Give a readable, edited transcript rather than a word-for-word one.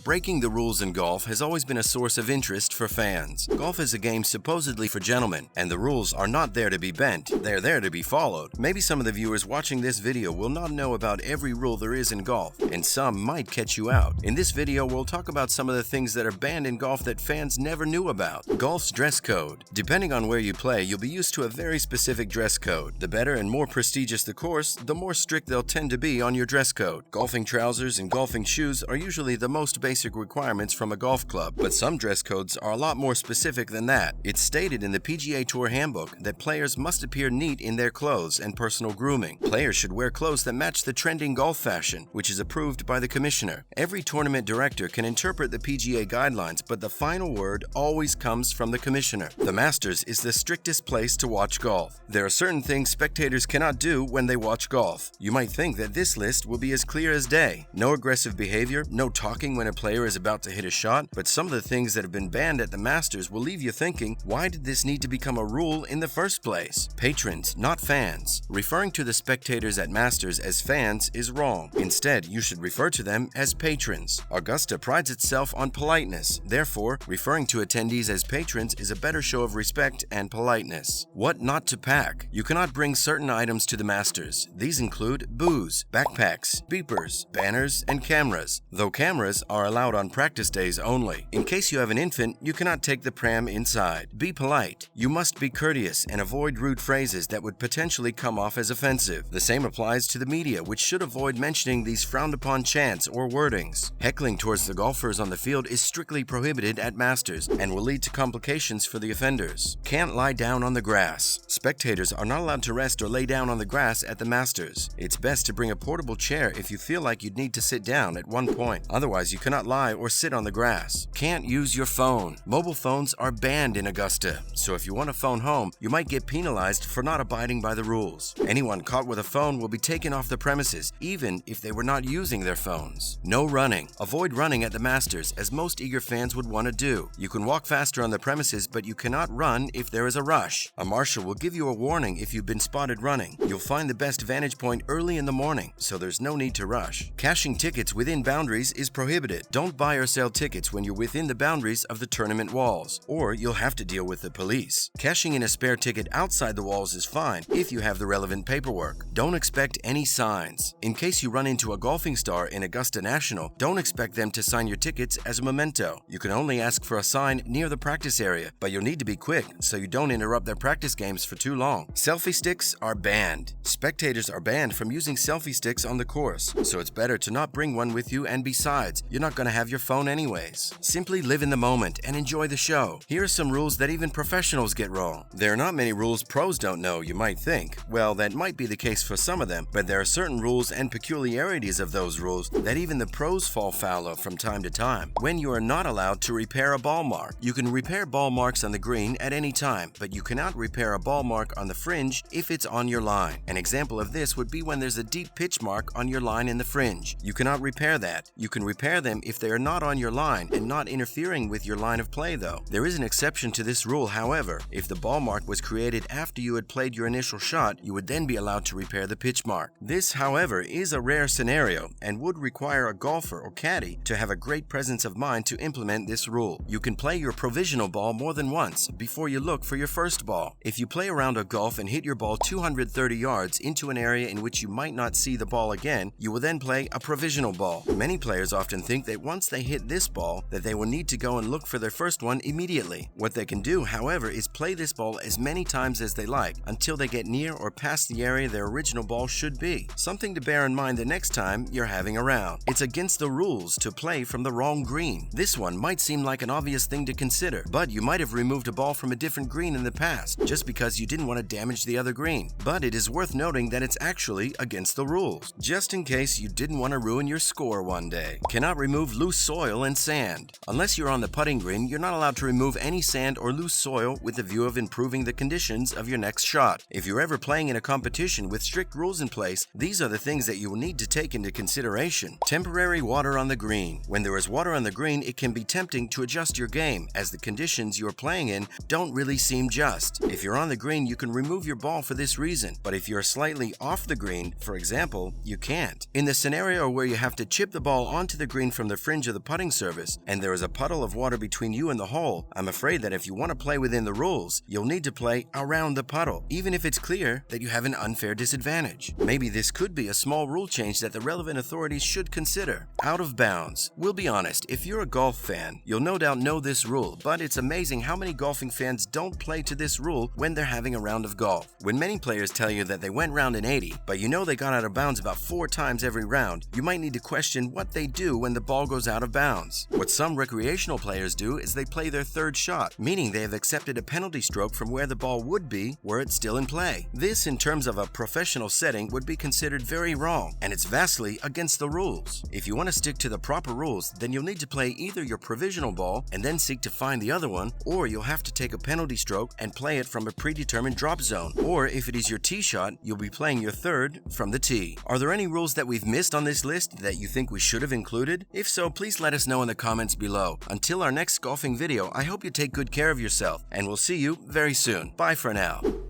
Breaking the rules in golf has always been a source of interest for fans. Golf is a game supposedly for gentlemen, and the rules are not there to be bent, they're there to be followed. Maybe some of the viewers watching this video will not know about every rule there is in golf, and some might catch you out. In this video, we'll talk about some of the things that are banned in golf that fans never knew about. Golf's dress code. Depending on where you play, you'll be used to a very specific dress code. The better and more prestigious the course, the more strict they'll tend to be on your dress code. Golfing trousers and golfing shoes are usually the most basic requirements from a golf club, but some dress codes are a lot more specific than that. It's stated in the PGA Tour Handbook that players must appear neat in their clothes and personal grooming. Players should wear clothes that match the trending golf fashion, which is approved by the commissioner. Every tournament director can interpret the PGA guidelines, but the final word always comes from the commissioner. The Masters is the strictest place to watch golf. There are certain things spectators cannot do when they watch golf. You might think that this list will be as clear as day. No aggressive behavior, no talking when a player is about to hit a shot, but some of the things that have been banned at the Masters will leave you thinking, why did this need to become a rule in the first place? Patrons, not fans. Referring to the spectators at Masters as fans is wrong. Instead, you should refer to them as patrons. Augusta prides itself on politeness. Therefore, referring to attendees as patrons is a better show of respect and politeness. What not to pack? You cannot bring certain items to the Masters. These include booze, backpacks, beepers, banners, and cameras, though cameras are allowed on practice days only. In case you have an infant, you cannot take the pram inside. Be polite. You must be courteous and avoid rude phrases that would potentially come off as offensive. The same applies to the media, which should avoid mentioning these frowned upon chants or wordings. Heckling towards the golfers on the field is strictly prohibited at Masters and will lead to complications for the offenders. Can't lie down on the grass. Spectators are not allowed to rest or lay down on the grass at the Masters. It's best to bring a portable chair if you feel like you'd need to sit down at one point. Otherwise, you cannot lie or sit on the grass. Can't use your phone. Mobile phones are banned in Augusta, so if you want to phone home, you might get penalized for not abiding by the rules. Anyone caught with a phone will be taken off the premises, even if they were not using their phones. No running. Avoid running at the Masters, as most eager fans would want to do. You can walk faster on the premises, but you cannot run if there is a rush. A marshal will give you a warning if you've been spotted running. You'll find the best vantage point early in the morning, so there's no need to rush. Cashing tickets within boundaries is prohibited. Don't buy or sell tickets when you're within the boundaries of the tournament walls, or you'll have to deal with the police. Cashing in a spare ticket outside the walls is fine if you have the relevant paperwork. Don't expect any signs. In case you run into a golfing star in Augusta National, don't expect them to sign your tickets as a memento. You can only ask for a sign near the practice area, but you'll need to be quick so you don't interrupt their practice games for too long. Selfie sticks are banned. Spectators are banned from using selfie sticks on the course, so it's better to not bring one with you, and besides, you're not going to have your phone anyways. Simply live in the moment and enjoy the show. Here are some rules that even professionals get wrong. There are not many rules pros don't know, you might think. Well, that might be the case for some of them, but there are certain rules and peculiarities of those rules that even the pros fall foul of from time to time. When you are not allowed to repair a ball mark. You can repair ball marks on the green at any time, but you cannot repair a ball mark on the fringe if it's on your line. An example of this would be when there's a deep pitch mark on your line in the fringe. You cannot repair that. You can repair them if they are not on your line and not interfering with your line of play though. There is an exception to this rule, however. If the ball mark was created after you had played your initial shot, you would then be allowed to repair the pitch mark. This, however, is a rare scenario and would require a golfer or caddy to have a great presence of mind to implement this rule. You can play your provisional ball more than once before you look for your first ball. If you play a round of golf and hit your ball 230 yards into an area in which you might not see the ball again, you will then play a provisional ball. Many players often think that once they hit this ball, that they will need to go and look for their first one immediately. What they can do, however, is play this ball as many times as they like until they get near or past the area their original ball should be. Something to bear in mind the next time you're having a round. It's against the rules to play from the wrong green. This one might seem like an obvious thing to consider, but you might have removed a ball from a different green in the past just because you didn't want to damage the other green. But it is worth noting that it's actually against the rules, just in case you didn't want to ruin your score one day. Cannot remove loose soil and sand. Unless you're on the putting green, you're not allowed to remove any sand or loose soil with the view of improving the conditions of your next shot. If you're ever playing in a competition with strict rules in place, these are the things that you will need to take into consideration. Temporary water on the green. When there is water on the green, it can be tempting to adjust your game, as the conditions you are playing in don't really seem just. If you're on the green, you can remove your ball for this reason, but if you're slightly off the green, for example, you can't. In the scenario where you have to chip the ball onto the green from from the fringe of the putting surface and there is a puddle of water between you and the hole, I'm afraid that if you want to play within the rules, you'll need to play around the puddle, even if it's clear that you have an unfair disadvantage. Maybe this could be a small rule change that the relevant authorities should consider. Out of bounds. We'll be honest, if you're a golf fan, you'll no doubt know this rule, but it's amazing how many golfing fans don't play to this rule when they're having a round of golf. When many players tell you that they went round in 80, but you know they got out of bounds about 4 times every round, you might need to question what they do when the ball goes out of bounds. What some recreational players do is they play their third shot, meaning they have accepted a penalty stroke from where the ball would be were it still in play. This, in terms of a professional setting, would be considered very wrong, and it's vastly against the rules. If you want to stick to the proper rules, then you'll need to play either your provisional ball and then seek to find the other one, or you'll have to take a penalty stroke and play it from a predetermined drop zone. Or if it is your tee shot, you'll be playing your third from the tee. Are there any rules that we've missed on this list that you think we should have included? If so, please let us know in the comments below. Until our next golfing video, I hope you take good care of yourself, and we'll see you very soon. Bye for now.